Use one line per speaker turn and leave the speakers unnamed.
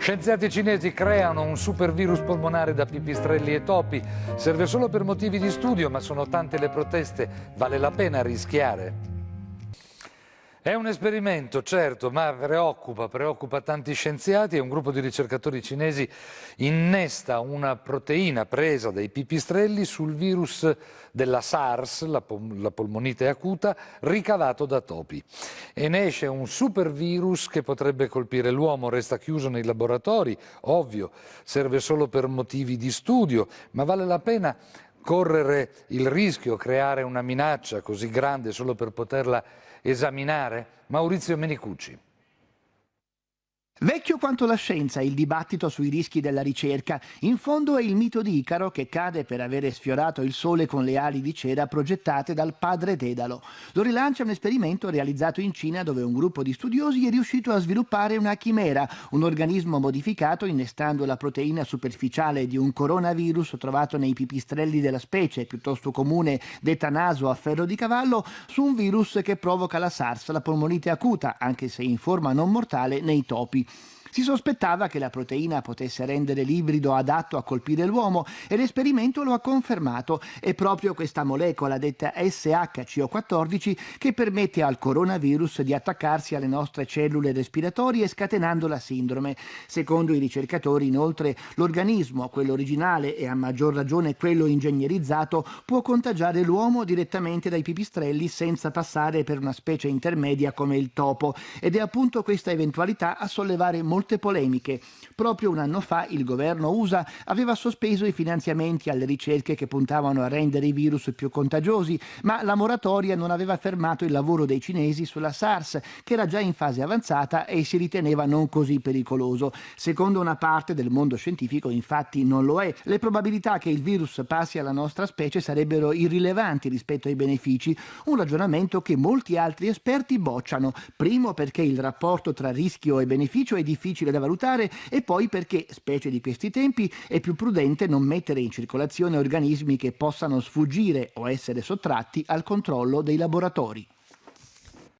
Scienziati cinesi creano un supervirus polmonare da pipistrelli e topi. Serve solo per motivi di studio, ma sono tante le proteste. Vale la pena rischiare? È un esperimento, certo, ma preoccupa tanti scienziati e un gruppo di ricercatori cinesi innesta una proteina presa dai pipistrelli sul virus della SARS, la polmonite acuta, ricavato da topi. E ne esce un supervirus che potrebbe colpire l'uomo, resta chiuso nei laboratori, ovvio, serve solo per motivi di studio, ma vale la pena correre il rischio, creare una minaccia così grande solo per poterla esaminare? Maurizio Menicucci.
Vecchio quanto la scienza il dibattito sui rischi della ricerca. In fondo è il mito di Icaro che cade per avere sfiorato il sole con le ali di cera progettate dal padre Dedalo. Lo rilancia un esperimento realizzato in Cina dove un gruppo di studiosi è riuscito a sviluppare una chimera, un organismo modificato innestando la proteina superficiale di un coronavirus trovato nei pipistrelli della specie, piuttosto comune detta naso a ferro di cavallo, su un virus che provoca la SARS, la polmonite acuta, anche se in forma non mortale, nei topi. Si sospettava che la proteina potesse rendere l'ibrido adatto a colpire l'uomo e l'esperimento lo ha confermato. È proprio questa molecola detta SHCO14 che permette al coronavirus di attaccarsi alle nostre cellule respiratorie scatenando la sindrome. Secondo i ricercatori, inoltre, l'organismo, quello originale e a maggior ragione quello ingegnerizzato, può contagiare l'uomo direttamente dai pipistrelli senza passare per una specie intermedia come il topo. Ed è appunto questa eventualità a sollevare molte polemiche. Proprio un anno fa il governo USA aveva sospeso i finanziamenti alle ricerche che puntavano a rendere i virus più contagiosi, ma la moratoria non aveva fermato il lavoro dei cinesi sulla SARS, che era già in fase avanzata e si riteneva non così pericoloso. Secondo una parte del mondo scientifico, infatti, non lo è. Le probabilità che il virus passi alla nostra specie sarebbero irrilevanti rispetto ai benefici, un ragionamento che molti altri esperti bocciano. Primo perché il rapporto tra rischio e beneficio è difficile da valutare e poi perché, specie di questi tempi, è più prudente non mettere in circolazione organismi che possano sfuggire o essere sottratti al controllo dei laboratori.